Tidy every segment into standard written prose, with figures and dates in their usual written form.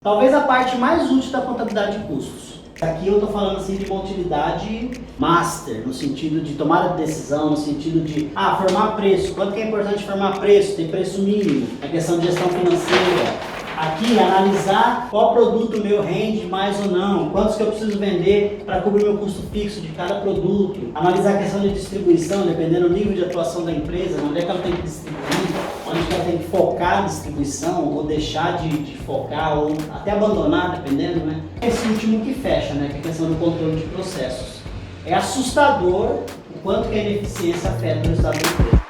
Talvez a parte mais útil da contabilidade de custos. Aqui eu estou falando assim de uma utilidade master, no sentido de tomada de decisão, no sentido de formar preço. Quanto que é importante formar preço? Tem preço mínimo, a questão de gestão financeira. Aqui, analisar qual produto meu rende mais ou não, quantos que eu preciso vender para cobrir meu custo fixo de cada produto. Analisar a questão de distribuição, dependendo do nível de atuação da empresa, onde é que ela tem que distribuir, onde que ela tem que focar a distribuição, ou deixar de focar, ou até abandonar, dependendo, né? Esse último que fecha, né? Que é a questão do controle de processos. É assustador o quanto que a ineficiência afeta o resultado da empresa.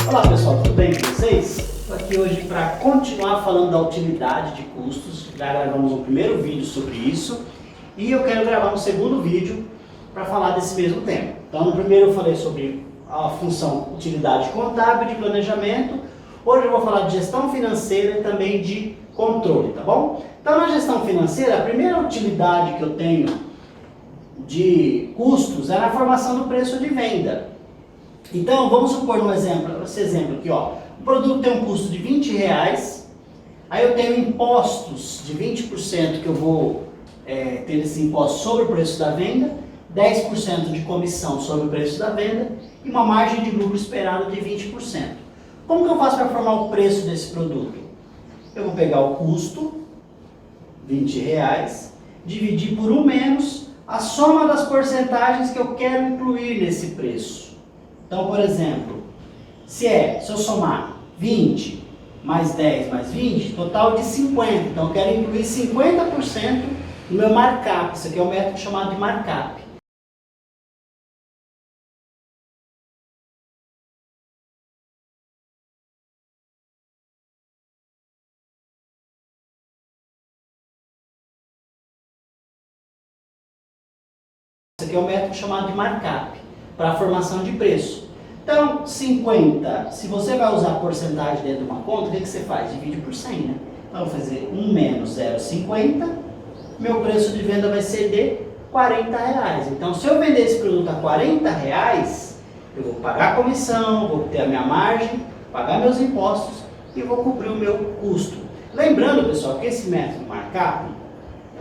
Olá pessoal, tudo bem com vocês? Estou aqui hoje para continuar falando da utilidade de custos. Já gravamos um primeiro vídeo sobre isso e eu quero gravar um segundo vídeo para falar desse mesmo tema. Então no primeiro eu falei sobre a função utilidade contábil de planejamento. Hoje eu vou falar de gestão financeira e também de controle, tá bom? Então na gestão financeira, a primeira utilidade que eu tenho de custos é na formação do preço de venda. Então vamos supor esse exemplo aqui, ó. O produto tem um custo de R$20, aí eu tenho impostos de 20% que eu vou ter esse imposto sobre o preço da venda, 10% de comissão sobre o preço da venda e uma margem de lucro esperada de 20%. Como que eu faço para formar o preço desse produto? Eu vou pegar o custo, R$20, dividir por 1 menos a soma das porcentagens que eu quero incluir nesse preço. Então, por exemplo, se eu somar 20 mais 10 mais 20, total de 50. Então eu quero incluir 50% no meu markup. Isso aqui é um método chamado de markup. Isso aqui é um método chamado de markup para a formação de preço. Então, 50, se você vai usar porcentagem dentro de uma conta, o que você faz? Divide por 100, né? Então, eu vou fazer 1 menos 0,50, meu preço de venda vai ser de R$40. Então, se eu vender esse produto a R$40, eu vou pagar a comissão, vou ter a minha margem, pagar meus impostos e vou cobrir o meu custo. Lembrando, pessoal, que esse método markup,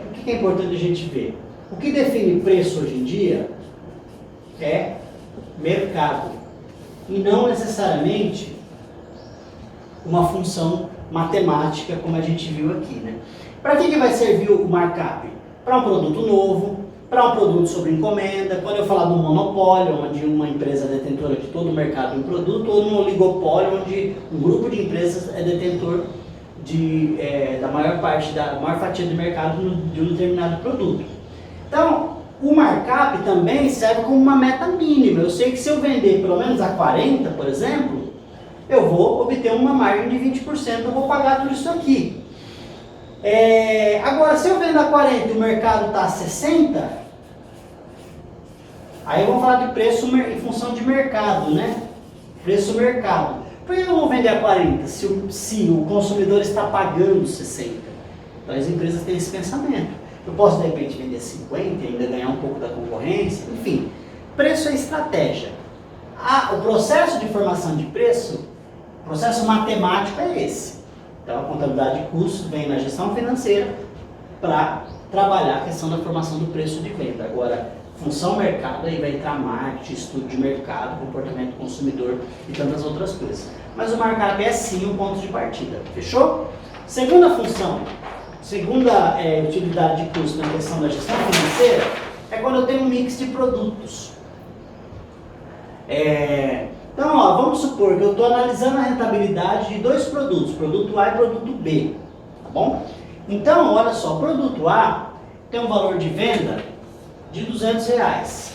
o que é importante a gente ver? O que define preço hoje em dia é mercado. E não necessariamente uma função matemática, como a gente viu aqui, né? Para que vai servir o markup? Para um produto novo, para um produto sobre encomenda, quando eu falar do monopólio, onde uma empresa é detentora de todo o mercado de um produto, ou no oligopólio, onde um grupo de empresas é detentor da maior fatia de mercado de um determinado produto. Então, o markup também serve como uma meta mínima. Eu sei que se eu vender pelo menos a 40, por exemplo, eu vou obter uma margem de 20%, eu vou pagar tudo isso aqui. Agora, se eu vendo a 40 e o mercado está a 60, aí vamos falar de preço em função de mercado, né? Preço mercado. Por que eu vou vender a 40 se o consumidor está pagando 60? Então as empresas têm esse pensamento. Eu posso, de repente, vender 50 e ainda ganhar um pouco da concorrência. Enfim, preço é estratégia. O processo de formação de preço, o processo matemático é esse. Então, a contabilidade de custos vem na gestão financeira para trabalhar a questão da formação do preço de venda. Agora, função mercado, aí vai entrar marketing, estudo de mercado, comportamento do consumidor e tantas outras coisas. Mas o markup é sim um ponto de partida. Fechou? Segunda função. Segunda utilidade de custo na questão da gestão financeira é quando eu tenho um mix de produtos. Então, vamos supor que eu estou analisando a rentabilidade de 2 produtos, produto A e produto B, tá bom? Então, olha só, o produto A tem um valor de venda de R$200.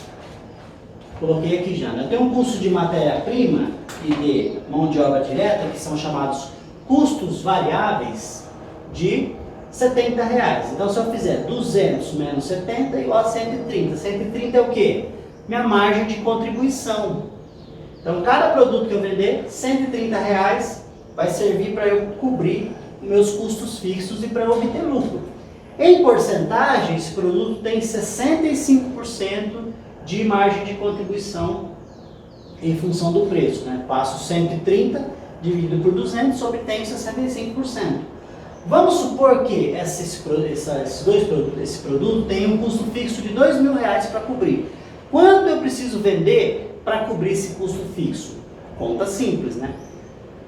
Coloquei aqui já, né? Eu tenho um custo de matéria-prima e de mão de obra direta, que são chamados custos variáveis, de R$70. Então, se eu fizer 200 menos 70 igual a 130. 130 é o quê? Minha margem de contribuição. Então, cada produto que eu vender, R$130 vai servir para eu cobrir meus custos fixos e para eu obter lucro. Em porcentagem, esse produto tem 65% de margem de contribuição em função do preço, né? Passo 130 dividido por 200, obtenho 65%. Vamos supor que esse produto tem um custo fixo de R$2.000 para cobrir. Quanto eu preciso vender para cobrir esse custo fixo? Conta simples, né?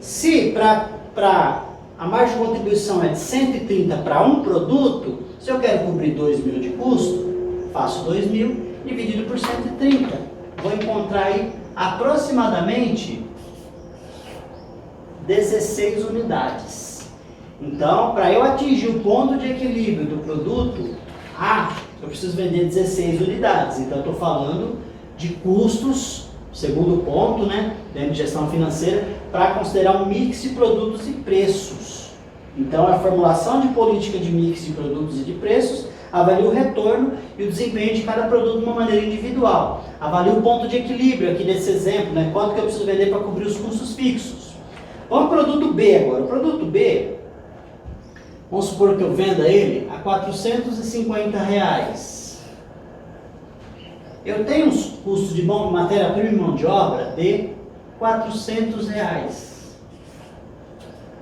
Se a margem de contribuição é de 130 para um produto, se eu quero cobrir 2.000 de custo, faço 2.000 dividido por 130. Vou encontrar aí aproximadamente 16 unidades. Então, para eu atingir o ponto de equilíbrio do produto A, eu preciso vender 16 unidades. Então, eu estou falando de custos, segundo ponto, né, dentro de gestão financeira, para considerar um mix de produtos e preços. Então, a formulação de política de mix de produtos e de preços avalia o retorno e o desempenho de cada produto de uma maneira individual. Avalia o ponto de equilíbrio aqui nesse exemplo, né, quanto que eu preciso vender para cobrir os custos fixos. Vamos para o produto B agora. O produto B, vamos supor que eu venda ele a R$450. Eu tenho os custos de matéria-prima e mão de obra de R$400.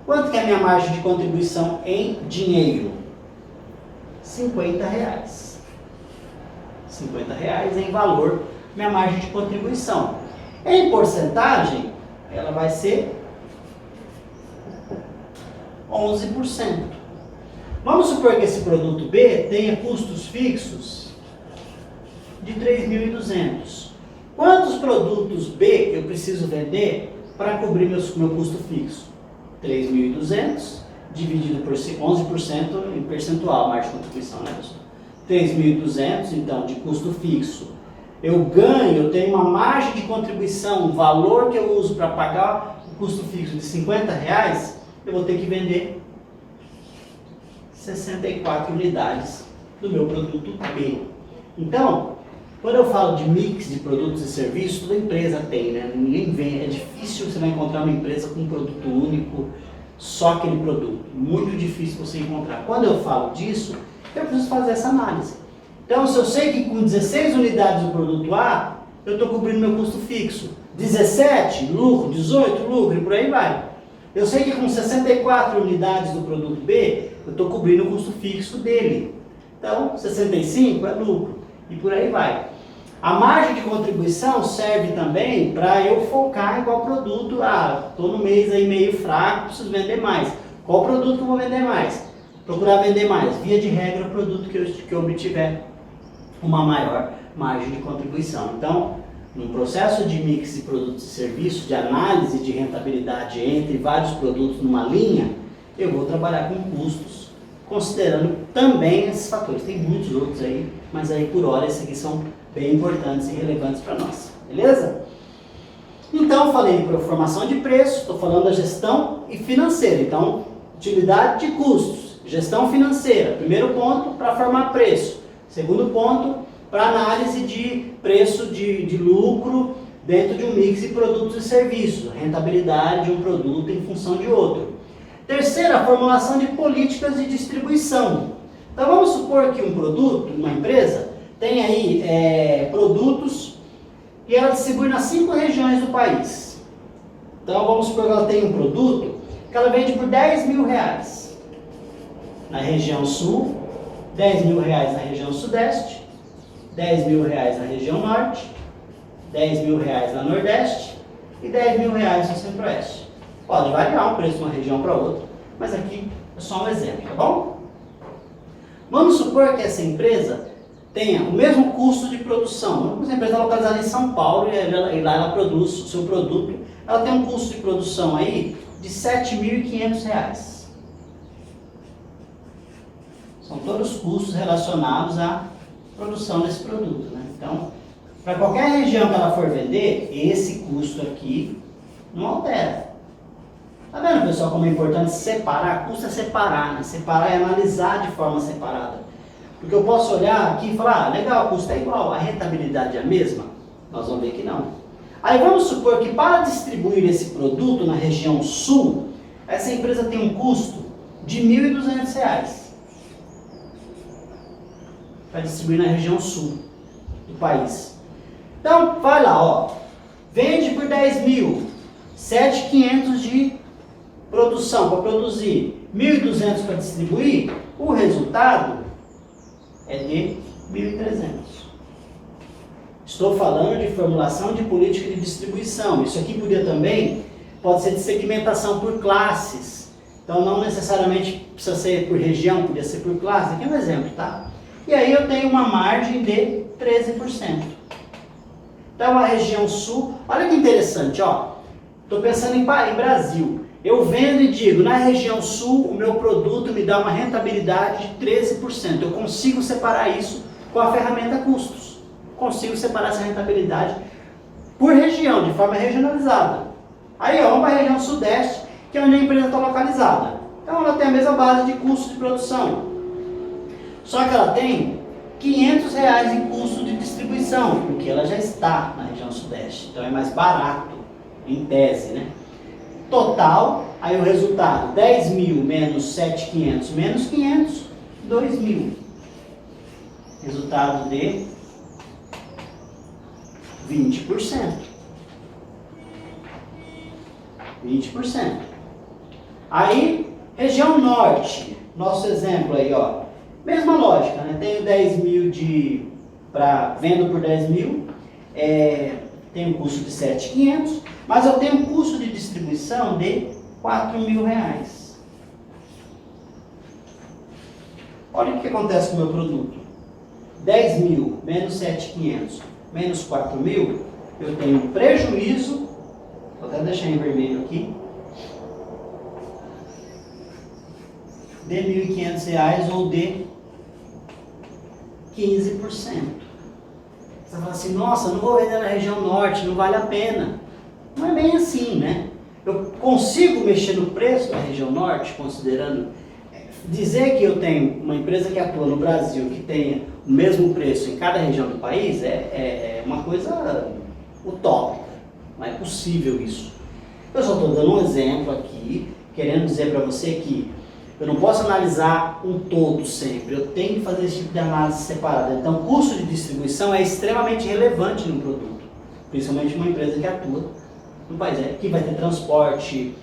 Quanto que é a minha margem de contribuição em dinheiro? R$50. R$50 em valor, minha margem de contribuição. Em porcentagem, ela vai ser 11%. Vamos supor que esse produto B tenha custos fixos de 3.200. Quantos produtos B eu preciso vender para cobrir meu custo fixo? 3.200 dividido por 11% em percentual, margem de contribuição, né, pessoal? 3.200, então, de custo fixo. Eu tenho uma margem de contribuição, um valor que eu uso para pagar o custo fixo de R$50, eu vou ter que vender 64 unidades do meu produto B. Então, quando eu falo de mix de produtos e serviços, toda empresa tem, né? Ninguém vende. É difícil você vai encontrar uma empresa com um produto único, só aquele produto. Muito difícil você encontrar. Quando eu falo disso, eu preciso fazer essa análise. Então, se eu sei que com 16 unidades do produto A, eu estou cobrindo meu custo fixo. 17, lucro, 18, lucro, e por aí vai. Eu sei que com 64 unidades do produto B, eu estou cobrindo o custo fixo dele. Então, 65 é lucro, e por aí vai. A margem de contribuição serve também para eu focar em qual produto. Estou no mês aí meio fraco, preciso vender mais. Qual produto que eu vou vender mais? Procurar vender mais. Via de regra, o produto que eu obtiver uma maior margem de contribuição. Então, num processo de mix de produtos e serviços, de análise de rentabilidade entre vários produtos numa linha, eu vou trabalhar com custos, considerando também esses fatores. Tem muitos outros aí, mas aí por hora esses aqui são bem importantes e relevantes para nós. Beleza? Então, eu falei de formação de preço, estou falando da gestão e financeira. Então, utilidade de custos, gestão financeira. Primeiro ponto, para formar preço. Segundo ponto, para análise de preço de lucro dentro de um mix de produtos e serviços, rentabilidade de um produto em função de outro. Terceira, a formulação de políticas de distribuição. Então vamos supor que um produto, uma empresa, tem aí produtos que ela distribui nas 5 regiões do país. Então vamos supor que ela tem um produto que ela vende por R$10.000 na região sul, R$10.000 na região sudeste, R$10.000 na região norte, R$10.000 na nordeste e R$10.000 no centro-oeste. Pode variar o preço de uma região para outra, mas aqui é só um exemplo, tá bom? Vamos supor que essa empresa tenha o mesmo custo de produção. Essa empresa está localizada em São Paulo e lá ela produz o seu produto. Ela tem um custo de produção aí de R$7.500. São todos os custos relacionados à produção desse produto, né? Então, para qualquer região que ela for vender, esse custo aqui não altera. Tá vendo, pessoal, como é importante separar? Custo é separar, né? Separar é analisar de forma separada. Porque eu posso olhar aqui e falar, legal, o custo é igual, a rentabilidade é a mesma? Nós vamos ver que não. Aí vamos supor que para distribuir esse produto na região sul, essa empresa tem um custo de R$1.200. Para distribuir na região sul do país. Então, vai lá, ó. Vende por 10.000, 7.500 de produção para produzir, 1.200 para distribuir, o resultado é de 1.300. Estou falando de formulação de política de distribuição. Isso aqui pode ser de segmentação por classes. Então não necessariamente precisa ser por região, podia ser por classe. Aqui é um exemplo, tá? E aí eu tenho uma margem de 13%. Então a região sul, olha que interessante, ó. Estou pensando em Brasil. Eu vendo e digo, na região sul, o meu produto me dá uma rentabilidade de 13%. Eu consigo separar isso com a ferramenta custos. Consigo separar essa rentabilidade por região, de forma regionalizada. Aí, ó, vamos para a região sudeste, que é onde a empresa está localizada. Então, ela tem a mesma base de custo de produção. Só que ela tem R$500 em custo de distribuição, porque ela já está na região sudeste. Então, é mais barato, em tese, né? Total, aí o resultado, 10.000 menos 7.500 menos 500, 2.000. Resultado de 20%. 20%. Aí, região norte, nosso exemplo aí, ó. Mesma lógica, né? Tenho 10.000 vendo por 10.000, tenho custo de 7.500, mas eu tenho um custo de distribuição de R$4.000. Olha o que acontece com o meu produto. 10.000 menos 7.500 menos 4.000, eu tenho um prejuízo, vou até deixar em vermelho aqui, de R$1.500 ou de 15%. Você fala assim, nossa, não vou vender na região norte, não vale a pena. Não é bem assim, né? Eu consigo mexer no preço da região norte, considerando... Dizer que eu tenho uma empresa que atua no Brasil, que tenha o mesmo preço em cada região do país, é uma coisa utópica. Não é possível isso. Eu só estou dando um exemplo aqui, querendo dizer para você que eu não posso analisar um todo sempre, eu tenho que fazer esse tipo de análise separada. Então, custo de distribuição é extremamente relevante no produto, principalmente uma empresa que atua no país, que vai ter transporte,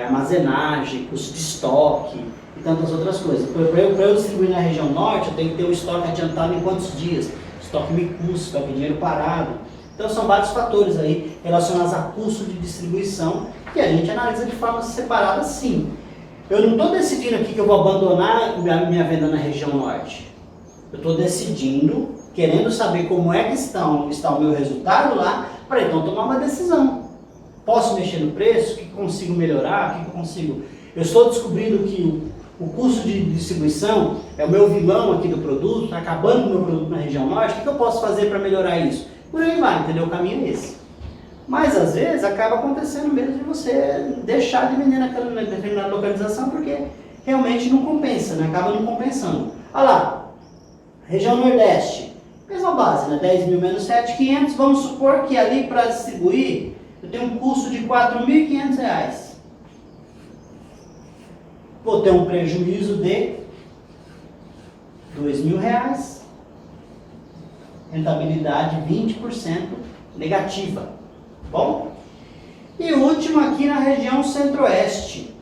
armazenagem, custo de estoque e tantas outras coisas. Para eu distribuir na região norte, eu tenho que ter um estoque adiantado em quantos dias? Estoque me custa, estoque dinheiro parado. Então, são vários fatores aí relacionados a custo de distribuição que a gente analisa de forma separada, sim. Eu não estou decidindo aqui que eu vou abandonar minha venda na região norte. Eu estou decidindo, querendo saber como é que está o meu resultado lá, para então tomar uma decisão. Posso mexer no preço? O que consigo melhorar? O que consigo... Eu estou descobrindo que o custo de distribuição é o meu vilão aqui do produto, está acabando com o meu produto na região norte, o que eu posso fazer para melhorar isso? Por aí vai, entendeu? O caminho é esse. Mas às vezes acaba acontecendo mesmo de você deixar de vender naquela determinada localização porque realmente não compensa, né? Acaba não compensando. Olha lá, região nordeste, mesma base, né? 10.000 menos 7.500, vamos supor que ali para distribuir eu tenho um custo de R$4.500. Vou ter um prejuízo de R$2.000, rentabilidade 20% negativa. Bom? E o último aqui na região centro-oeste.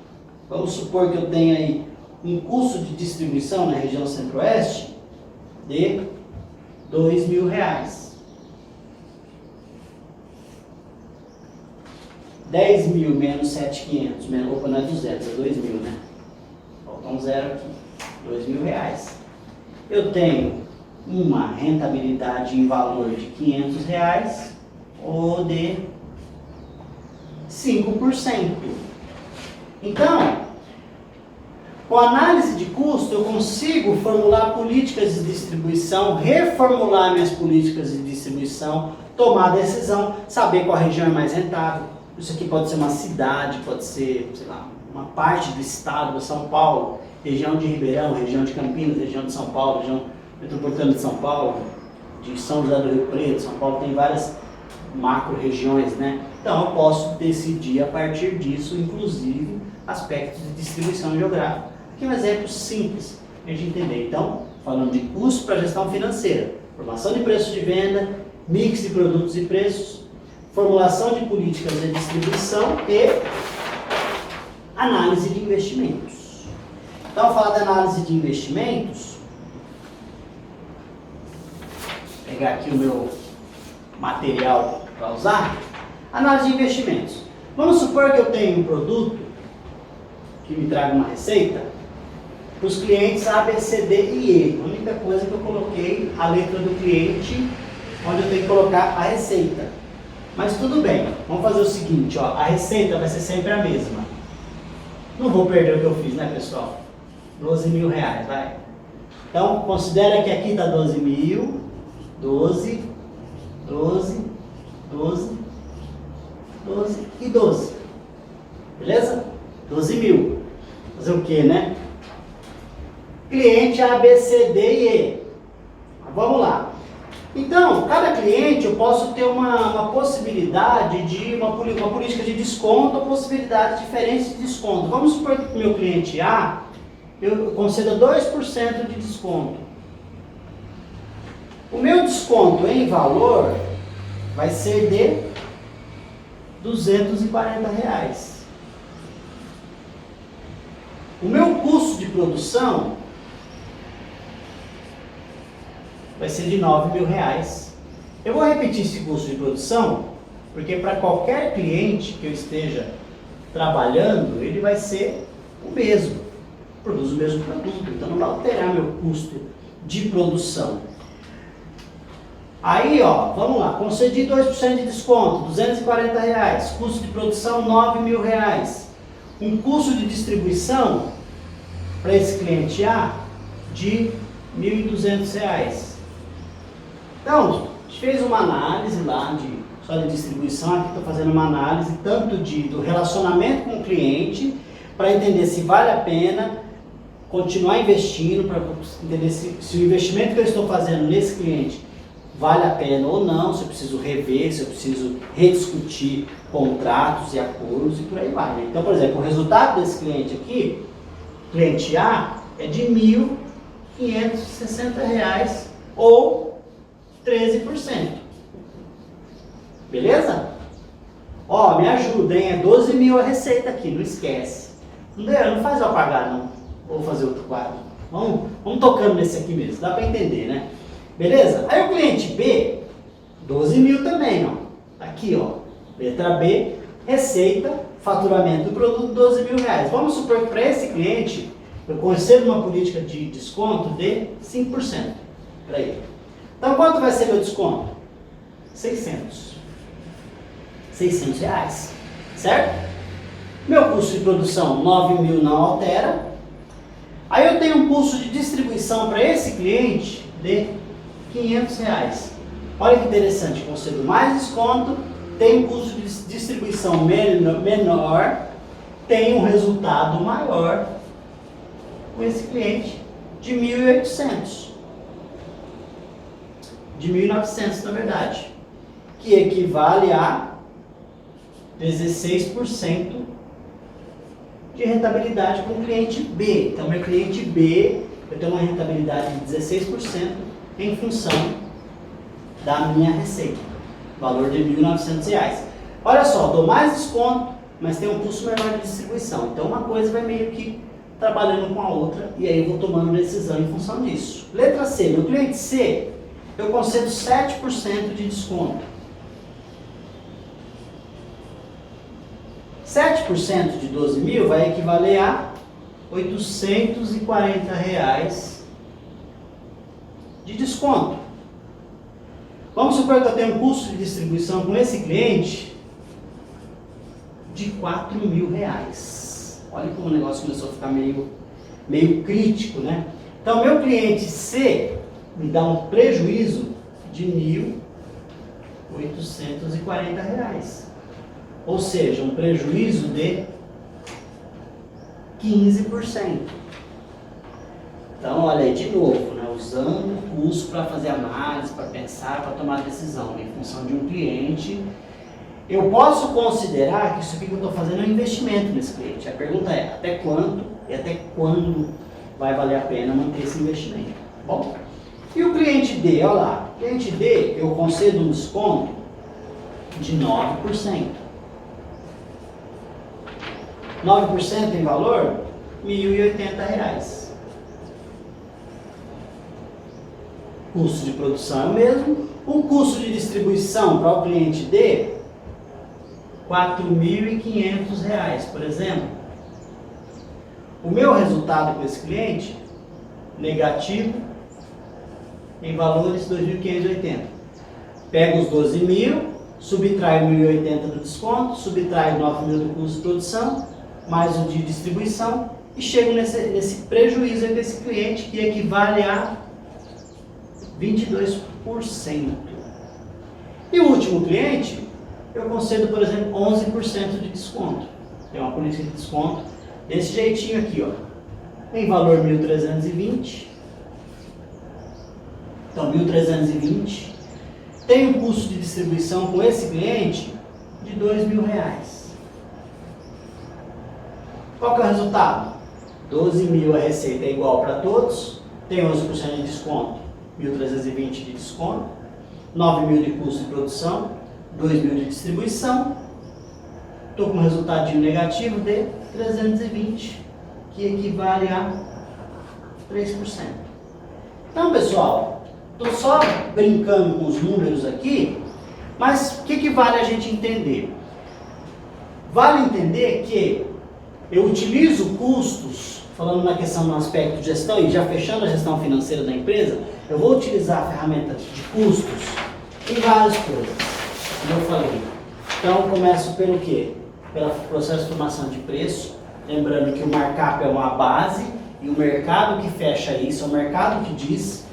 Vamos supor que eu tenha aí um custo de distribuição na região centro-oeste de R$2.000. 10.000 menos 7.500, opa, não é 200, é 2.000, né? Falta um zero aqui. R$2.000. Eu tenho uma rentabilidade em valor de R$500 ou de 5%. Então, com a análise de custo, eu consigo formular políticas de distribuição, reformular minhas políticas de distribuição, tomar decisão, saber qual região é mais rentável. Isso aqui pode ser uma cidade, pode ser, sei lá, uma parte do estado de São Paulo, região de Ribeirão, região de Campinas, região de São Paulo, região metropolitana de São Paulo, de São José do Rio Preto. São Paulo tem várias macro-regiões, né? Então eu posso decidir a partir disso, inclusive, aspectos de distribuição geográfica. Aqui é um exemplo simples para a gente entender. Então, falando de custo para gestão financeira, formação de preços de venda, mix de produtos e preços, formulação de políticas de distribuição e análise de investimentos. Então, falar da análise de investimentos, vou pegar aqui o meu material para usar. Análise de investimentos. Vamos supor que eu tenho um produto que me traga uma receita para os clientes A, B, C, D e E. A única coisa que eu coloquei a letra do cliente, onde eu tenho que colocar a receita. Mas tudo bem, vamos fazer o seguinte, ó, a receita vai ser sempre a mesma. Não vou perder o que eu fiz, né, pessoal? 12 mil reais, vai. Então, considera que aqui está 12 mil, 12, 12, 12, 12 e 12. Beleza? 12 mil. Fazer o que, né? Cliente A, B, C, D e E. Vamos lá. Então, cada cliente eu posso ter uma possibilidade de uma política de desconto ou possibilidades diferentes de desconto. Vamos supor que para o meu cliente A, eu conceda 2% de desconto. O meu desconto em valor vai ser de R$ 240 reais. O meu custo de produção vai ser de 9 mil reais. Eu vou repetir esse custo de produção, porque para qualquer cliente que eu esteja trabalhando, ele vai ser o mesmo. Produz o mesmo produto, então não vai alterar meu custo de produção. Aí, ó, vamos lá, concedi 2% de desconto, 240 reais, custo de produção 9 mil reais. Um custo de distribuição para esse cliente A de R$ 1.200. Então, a gente fez uma análise lá só de distribuição, aqui estou fazendo uma análise tanto do relacionamento com o cliente, para entender se vale a pena continuar investindo, para entender se o investimento que eu estou fazendo nesse cliente vale a pena ou não, se eu preciso rever, se eu preciso rediscutir contratos e acordos e por aí vai. Né? Então, por exemplo, o resultado desse cliente aqui, cliente A, é de R$ 1.560 ou 13%. Beleza? Ó, me ajuda, hein? É 12 mil a receita aqui, não esquece. Não faz eu apagar, não. Vou fazer outro quadro. Vamos tocando nesse aqui mesmo, dá para entender, né? Beleza? Aí o cliente B, 12 mil também, ó. Aqui, ó. Letra B, receita, faturamento do produto, 12 mil reais. Vamos supor que para esse cliente, eu concedo uma política de desconto de 5% para ele. Então, quanto vai ser meu desconto? 600 reais, certo? Meu custo de produção, 9 mil não altera. Aí eu tenho um custo de distribuição para esse cliente de 500 reais. Olha que interessante, concedo mais desconto, tem um custo de distribuição menor, tem um resultado maior com esse cliente de 1.800. De 1.900 na verdade, que equivale a 16% de rentabilidade com o cliente B. Então, meu cliente B, eu tenho uma rentabilidade de 16% em função da minha receita, valor de R$ 1.900. Olha só, dou mais desconto, mas tem um custo menor de distribuição. Então, uma coisa vai meio que trabalhando com a outra e aí eu vou tomando decisão em função disso. Letra C, meu cliente C, eu concedo 7% de desconto. 7% de 12 mil vai equivaler a R$ 840 reais de desconto. Vamos supor que eu tenho um custo de distribuição com esse cliente de 4 mil reais. Olha como o negócio começou a ficar meio crítico, né? Então, meu cliente C me dá um prejuízo de R$ 1.840 reais. Ou seja, um prejuízo de 15%. Então, olha aí de novo, né? Usando o custo para fazer análise, para pensar, para tomar decisão em função de um cliente. Eu posso considerar que isso aqui que eu estou fazendo é um investimento nesse cliente. A pergunta é, até quanto e até quando vai valer a pena manter esse investimento? Bom, e o cliente D, olha lá. O cliente D, eu concedo um desconto de 9%. 9% em valor, R$ 1.080. Custo de produção é o mesmo. O custo de distribuição para o cliente D, R$ 4.500, por exemplo. O meu resultado com esse cliente, negativo, em valores 2.580. Pego os 12.000, subtrai 1.080 do desconto, subtrai 9.000 do custo de produção, mais o de distribuição, e chego nesse prejuízo com esse cliente, que equivale a 22%. E o último cliente, eu concedo, por exemplo, 11% de desconto. Tem uma política de desconto desse jeitinho aqui, ó. Em valor 1.320. Então, 1.320. Tem um custo de distribuição com esse cliente de R$ 2.000. Qual que é o resultado? 12.000 a receita é igual para todos. Tem 11% de desconto, 1.320 de desconto. 9.000 de custo de produção, 2.000 de distribuição. Estou com um resultadinho negativo de 320, que equivale a 3%. Então, pessoal, estou só brincando com os números aqui, mas o que vale a gente entender? Vale entender que eu utilizo custos, falando na questão do aspecto de gestão e já fechando a gestão financeira da empresa, eu vou utilizar a ferramenta de custos em várias coisas, como eu falei. Então, começo pelo quê? Pelo processo de formação de preço, lembrando que o markup é uma base e o mercado que fecha isso, é o mercado que diz.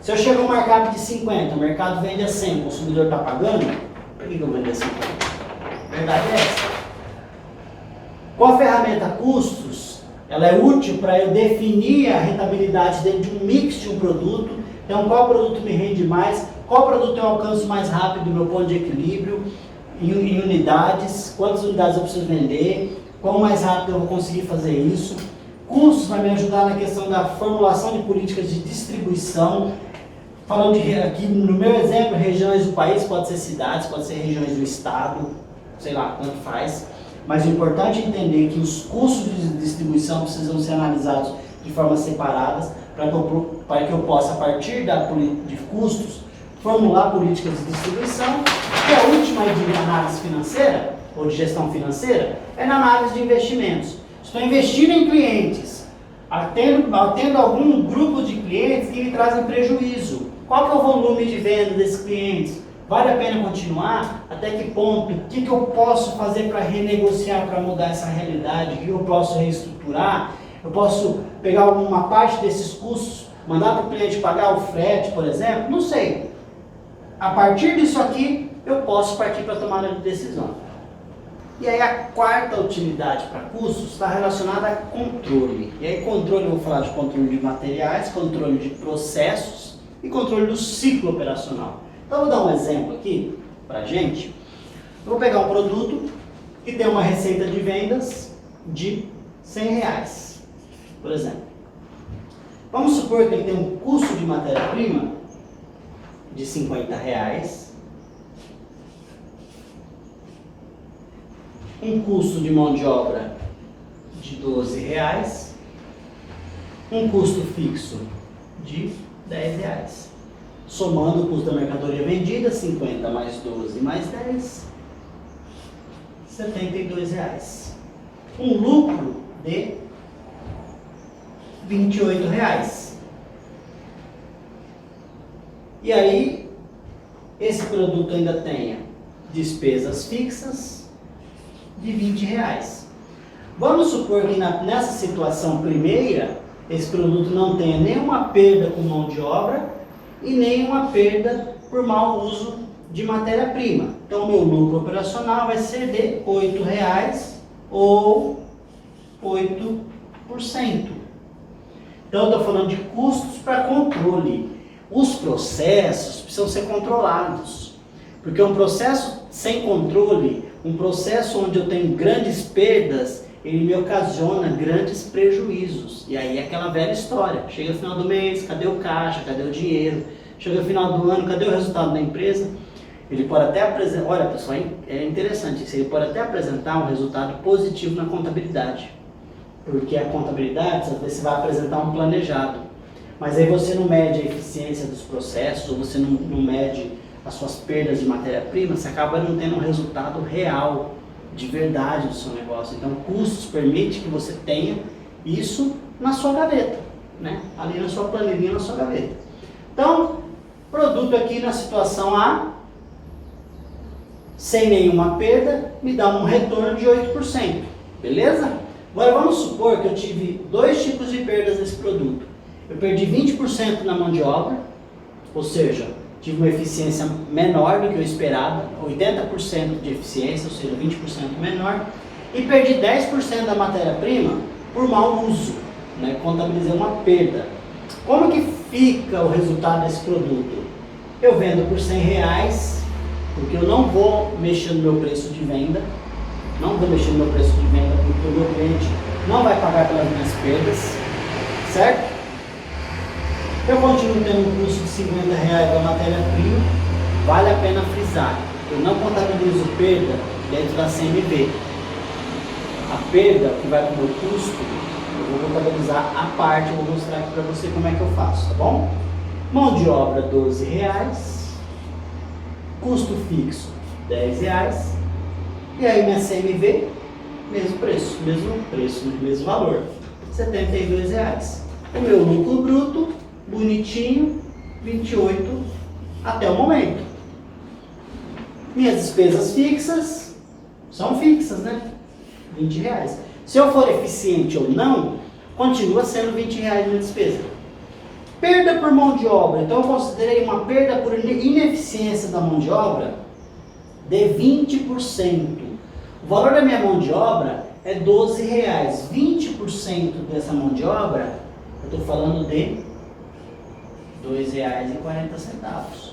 Se eu chego a um markup de 50, o mercado vende a 100, o consumidor está pagando, por que eu vendo a 50? A verdade é essa. Com a ferramenta custos, ela é útil para eu definir a rentabilidade dentro de um mix de um produto. Então, qual produto me rende mais, qual produto eu alcanço mais rápido do meu ponto de equilíbrio, em unidades, quantas unidades eu preciso vender, quão mais rápido eu vou conseguir fazer isso. Custos vai me ajudar na questão da formulação de políticas de distribuição. Falando aqui, no meu exemplo, regiões do país, pode ser cidades, pode ser regiões do estado, sei lá, tanto faz. Mas o importante é entender que os custos de distribuição precisam ser analisados de formas separadas para que eu possa, a partir de custos, formular políticas de distribuição. E a última de análise financeira, ou de gestão financeira, é na análise de investimentos. Estou investindo em clientes, atendo algum grupo de clientes que me trazem prejuízo. Qual que é o volume de venda desses clientes? Vale a pena continuar? Até que ponto? O que eu posso fazer para renegociar, para mudar essa realidade? O que eu posso reestruturar? Eu posso pegar uma parte desses custos, mandar para o cliente pagar o frete, por exemplo? Não sei. A partir disso aqui, eu posso partir para a tomada de decisão. E aí a quarta utilidade para custos está relacionada a controle. E aí controle, eu vou falar de controle de materiais, controle de processos e controle do ciclo operacional. Então eu vou dar um exemplo aqui para a gente. Eu vou pegar um produto que tem uma receita de vendas de R$100, por exemplo. Vamos supor que ele tem um custo de matéria-prima de R$50, um custo de mão de obra de R$12, um custo fixo de R$10. Somando o custo da mercadoria vendida, 50 mais 12 mais 10, R$72. Um lucro de R$28. E aí, esse produto ainda tem despesas fixas de R$20. Vamos supor que nessa situação primeira, esse produto não tenha nenhuma perda com mão de obra e nenhuma perda por mau uso de matéria-prima. Então, o meu lucro operacional vai ser de R$8 ou 8%. Então, eu estou falando de custos para controle. Os processos precisam ser controlados, porque um processo sem controle, um processo onde eu tenho grandes perdas, ele me ocasiona grandes prejuízos. E aí é aquela velha história. Chega no final do mês, cadê o caixa, cadê o dinheiro? Chega no final do ano, cadê o resultado da empresa? Ele pode até apresentar, olha pessoal, é interessante isso, ele pode até apresentar um resultado positivo na contabilidade. Porque a contabilidade, você vai apresentar um planejado. Mas aí você não mede a eficiência dos processos, ou você não mede as suas perdas de matéria-prima, você acaba não tendo um resultado real, de verdade do seu negócio. Então, custos permite que você tenha isso na sua gaveta, né? Ali na sua planilhinha, na sua gaveta. Então, produto aqui na situação A, sem nenhuma perda, me dá um retorno de 8%, beleza? Agora vamos supor que eu tive dois tipos de perdas nesse produto. Eu perdi 20% na mão de obra, ou seja, tive uma eficiência menor do que eu esperava, 80% de eficiência, ou seja, 20% menor, e perdi 10% da matéria-prima por mau uso, né? Contabilizei uma perda. Como que fica o resultado desse produto? Eu vendo por R$100, porque eu não vou mexer no meu preço de venda, porque o meu cliente não vai pagar pelas minhas perdas, certo? Eu continuo tendo um custo de R$50 da matéria-prima, vale a pena frisar, eu não contabilizo perda dentro da CMV. A perda que vai para o meu custo, eu vou contabilizar a parte, eu vou mostrar aqui para você como é que eu faço, tá bom? Mão de obra R$12, custo fixo R$10, e aí minha CMV, mesmo preço, mesmo valor, R$72. O meu lucro bruto, bonitinho, 28 até o momento. Minhas despesas fixas, são fixas, né? R$20. Se eu for eficiente ou não, continua sendo R$20 minha despesa. Perda por mão de obra, então eu considerei uma perda por ineficiência da mão de obra de 20%. O valor da minha mão de obra é R$12. 20% dessa mão de obra, eu estou falando de R$2,40.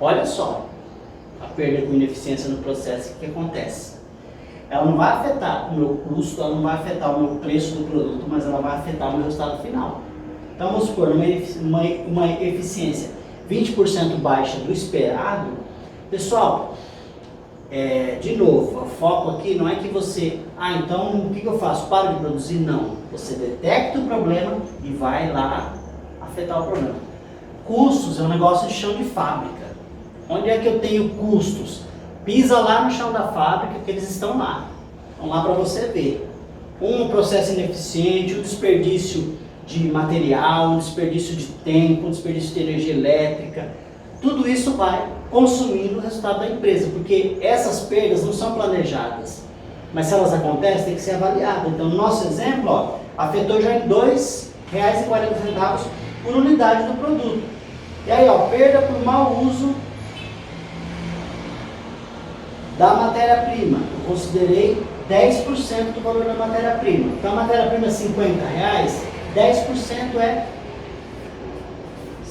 Olha só, a perda com ineficiência no processo, o que acontece? Ela não vai afetar o meu custo, ela não vai afetar o meu preço do produto, mas ela vai afetar o meu resultado final. Então vamos supor, uma eficiência 20% baixa do esperado. Pessoal, de novo, o foco aqui não é que você, então o que eu faço? Paro de produzir? Não. Você detecta o problema e vai lá afetar o problema. Custos é um negócio de chão de fábrica. Onde é que eu tenho custos? Pisa lá no chão da fábrica que eles estão lá. Estão lá para você ver. Um processo ineficiente, um desperdício de material, um desperdício de tempo, um desperdício de energia elétrica. Tudo isso vai consumindo o resultado da empresa, porque essas perdas não são planejadas. Mas se elas acontecem, tem que ser avaliada. Então, no nosso exemplo, afetou já em R$2,40 por unidade do produto. E aí, perda por mau uso da matéria-prima. Eu considerei 10% do valor da matéria-prima. Então, a matéria-prima é R$50, 10% é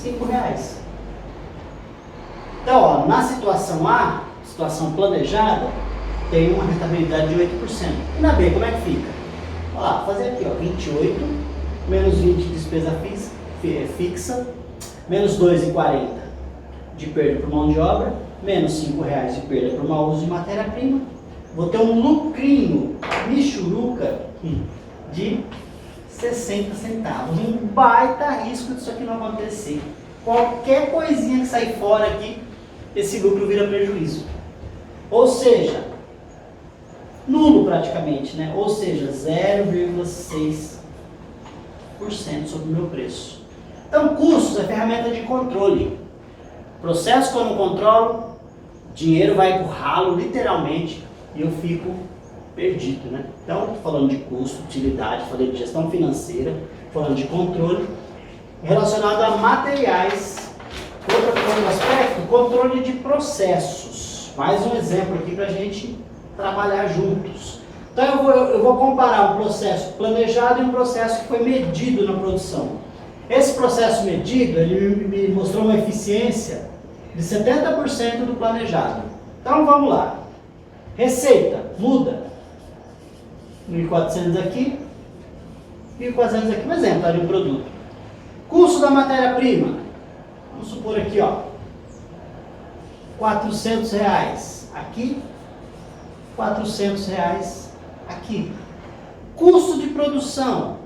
R$5. Então, na situação A, situação planejada, tem uma rentabilidade de 8%. E na B, como é que fica? Olha lá, fazer aqui, 28, menos 20 de despesa fixa, menos R$2,40 de perda por mão de obra, menos R$5 de perda por mau uso de matéria-prima. Vou ter um lucrinho, michuruca, de 60 centavos. Um baita risco disso aqui não acontecer. Qualquer coisinha que sair fora aqui, esse lucro vira prejuízo. Ou seja, nulo praticamente, né? Ou seja, 0,6% sobre o meu preço. Então, custos é ferramenta de controle. Processo que eu não controlo, dinheiro vai pro ralo, literalmente, e eu fico perdido, né? Então, estou falando de custo, utilidade, falei de gestão financeira, falando de controle, relacionado a materiais. Outro aspecto, controle de processos. Mais um exemplo aqui para a gente trabalhar juntos. Então eu vou comparar um processo planejado e um processo que foi medido na produção. Esse processo medido, ele me mostrou uma eficiência de 70% do planejado. Então vamos lá. Receita, muda. 1.400 aqui, 1.400 aqui, um exemplo de um produto. Custo da matéria-prima. Vamos supor aqui, R$ 400 aqui, R$ 400 aqui. Custo de produção,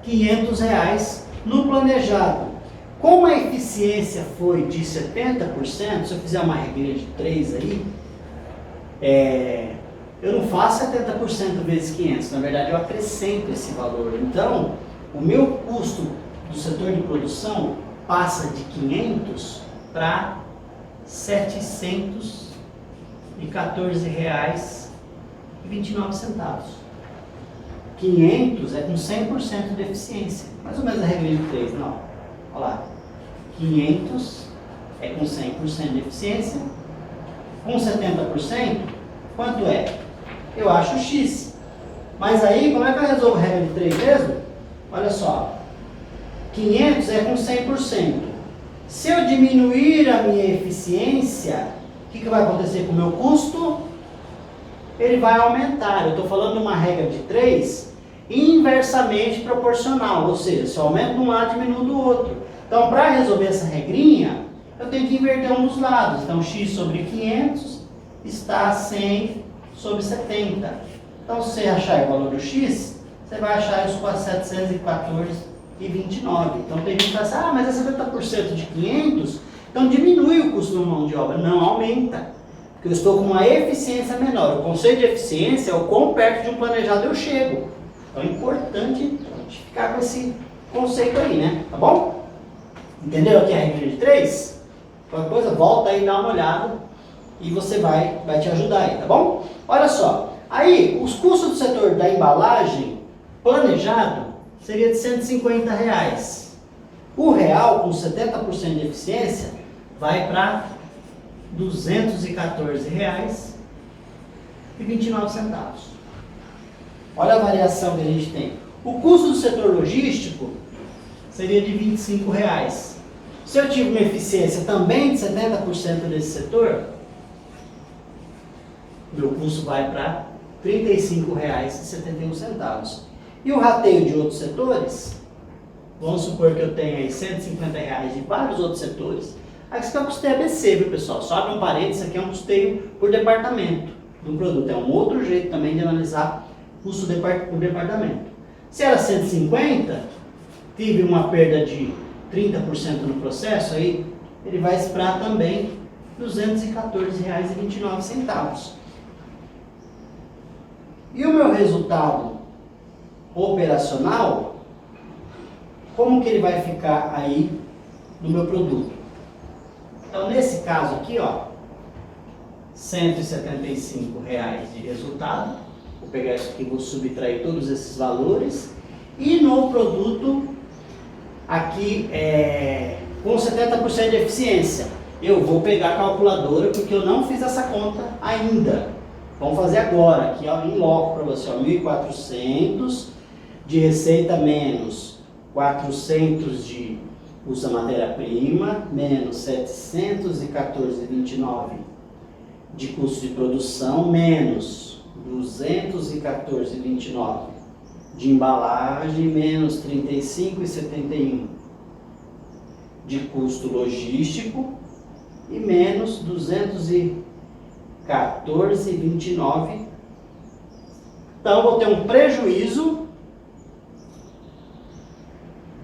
R$ 500 no planejado. Como a eficiência foi de 70%, se eu fizer uma regrinha de 3 aí, eu não faço 70% vezes 500, na verdade eu acrescento esse valor. Então, o meu custo do setor de produção passa de 500 para R$ 714,29. 500 é com 100% de eficiência, mais ou menos a regra de 3, não. Olha lá, 500 é com 100% de eficiência, com 70%, quanto é? Eu acho X. Mas aí, como é que eu resolvo a regra de 3 mesmo? Olha só, 500 é com 100%. Se eu diminuir a minha eficiência, o que vai acontecer com o meu custo? Ele vai aumentar. Eu estou falando de uma regra de 3 inversamente proporcional, ou seja, se eu aumento de um lado, diminuo do outro. Então, para resolver essa regrinha, eu tenho que inverter um dos lados. Então, x sobre 500 está 100 sobre 70. Então, se você achar o valor do x, você vai achar isso com 714,29. Então, tem gente que fala assim, mas é 70% de 500, então diminui o custo da mão de obra. Não, aumenta. Porque eu estou com uma eficiência menor. O conceito de eficiência é o quão perto de um planejado eu chego. Então, é importante a gente ficar com esse conceito aí, né? Tá bom? Entendeu aqui a regra de 3? Qualquer coisa, volta aí e dá uma olhada e você vai te ajudar aí, tá bom? Olha só, aí os custos do setor da embalagem planejado seria de R$ 150. O real, com 70% de eficiência, vai para R$ 214,29. Olha a variação que a gente tem. O custo do setor logístico seria de R$ 25. Se eu tive uma eficiência também de 70% desse setor, meu custo vai para R$ 35,71. E o rateio de outros setores, vamos supor que eu tenha aí R$ 150 de vários outros setores. Aqui está o custeio ABC, viu, pessoal? Só abre um parênteses, isso aqui é um custeio por departamento do produto. É um outro jeito também de analisar custo por departamento. Se era 150, tive uma perda de 30% no processo, aí ele vai esperar também R$ 214,29. E o meu resultado operacional, como que ele vai ficar aí no meu produto? Então, nesse caso aqui, ó, R$ 175 de resultado. Vou pegar isso aqui e vou subtrair todos esses valores. E no produto, aqui, com 70% de eficiência, eu vou pegar a calculadora, porque eu não fiz essa conta ainda. Vamos fazer agora, aqui ó, em loco para você, ó, 1.400 de receita menos 400 de custo da matéria-prima, menos 714,29 de custo de produção, menos 214,29 de embalagem, menos 35,71 de custo logístico e menos 214,29. Então, eu vou ter um prejuízo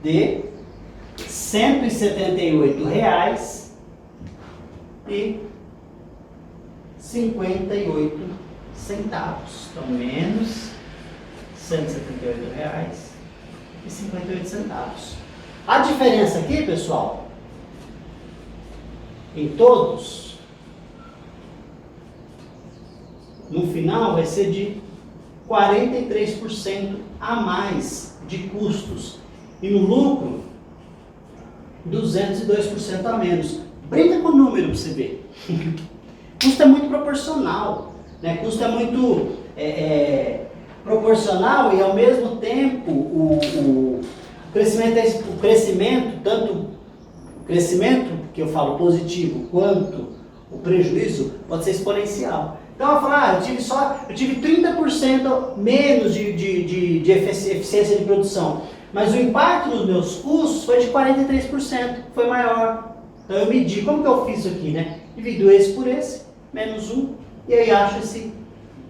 de R$ 178,58. Então, menos R$ 178,58. A diferença aqui, pessoal, em todos, no final vai ser de 43% a mais de custos. E no lucro, 202% a menos. Brinca com o número para você ver. Custo é muito proporcional, né? Custo é muito proporcional e ao mesmo tempo o crescimento, tanto o crescimento que eu falo positivo quanto o prejuízo pode ser exponencial. Então eu falo, eu tive 30% menos de eficiência de produção. Mas o impacto nos meus custos foi de 43%, foi maior. Então eu medi, como que eu fiz isso aqui, né? Divido esse por esse, menos 1, e aí acho esse,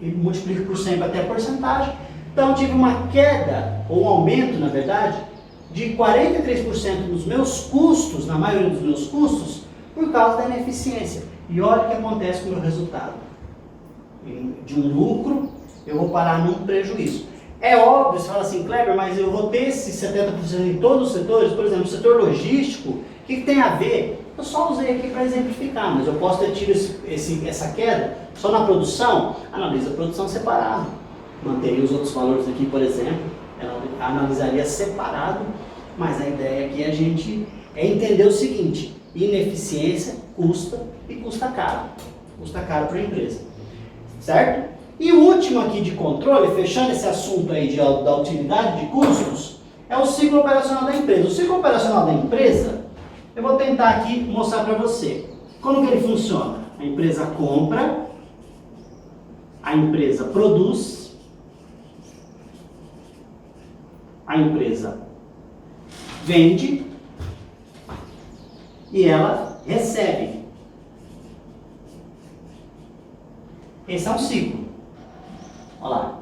e multiplico por 100 até a porcentagem. Então tive uma queda, ou um aumento na verdade, de 43% nos meus custos, na maioria dos meus custos, por causa da ineficiência. E olha o que acontece com o meu resultado. De um lucro, eu vou parar num prejuízo. É óbvio, você fala assim, Kleber, mas eu vou ter esse 70% em todos os setores, por exemplo, o setor logístico, o que tem a ver? Eu só usei aqui para exemplificar, mas eu posso ter tido essa queda só na produção, analisa a produção separado. Manteria os outros valores aqui, por exemplo, ela analisaria separado, mas a ideia aqui é entender o seguinte, ineficiência custa e custa caro. Custa caro para a empresa, certo? E o último aqui de controle, fechando esse assunto aí da utilidade de custos, é o ciclo operacional da empresa. O ciclo operacional da empresa, eu vou tentar aqui mostrar para você. Como que ele funciona? A empresa compra, a empresa produz, a empresa vende e ela recebe. Esse é um ciclo. Olha lá.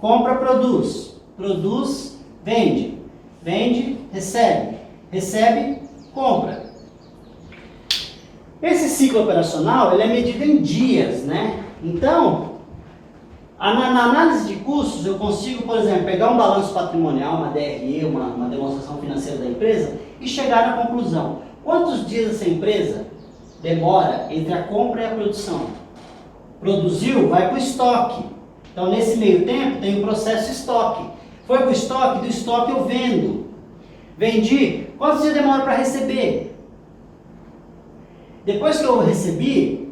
Compra, produz. Produz, vende. Vende, recebe. Recebe, compra. Esse ciclo operacional ele é medido em dias, né? Então, na análise de custos, eu consigo, por exemplo, pegar um balanço patrimonial, uma DRE, uma demonstração financeira da empresa e chegar na conclusão. Quantos dias essa empresa demora entre a compra e a produção? Produziu, vai para o estoque. Então, nesse meio tempo, tem o processo estoque. Foi para o estoque, do estoque eu vendo. Vendi, quantos dias demora para receber? Depois que eu recebi,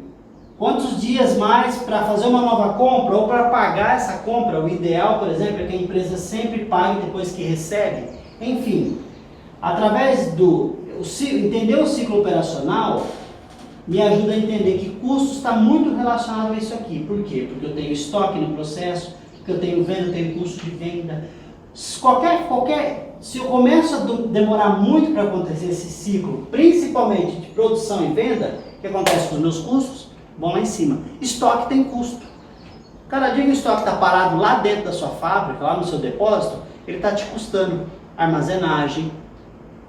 quantos dias mais para fazer uma nova compra ou para pagar essa compra? O ideal, por exemplo, é que a empresa sempre pague depois que recebe. Enfim, através entender o ciclo operacional, me ajuda a entender que custo está muito relacionado a isso aqui. Por quê? Porque eu tenho estoque no processo, porque eu tenho venda, eu tenho custo de venda. Se eu começo a demorar muito para acontecer esse ciclo, principalmente de produção e venda, o que acontece com os meus custos? Vão lá em cima. Estoque tem custo. Cada dia que o estoque está parado lá dentro da sua fábrica, lá no seu depósito, ele está te custando armazenagem,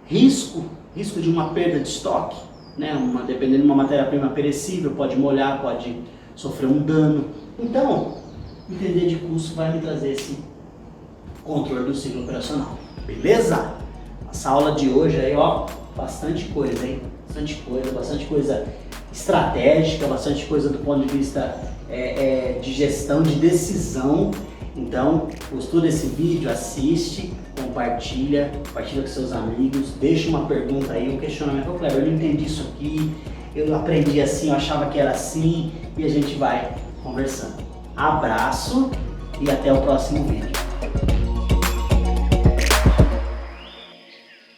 risco de uma perda de estoque. Né, dependendo de uma matéria-prima perecível, pode molhar, pode sofrer um dano. Então, entender de custo vai me trazer esse controle do ciclo operacional. Beleza? Essa aula de hoje aí, ó, bastante coisa, hein? Bastante coisa estratégica, bastante coisa do ponto de vista de gestão, de decisão. Então, gostou desse vídeo? Assiste, compartilha com seus amigos, deixa uma pergunta aí, um questionamento. Ô Kleber, eu não entendi isso aqui, eu aprendi assim, eu achava que era assim, e a gente vai conversando. Abraço e até o próximo vídeo.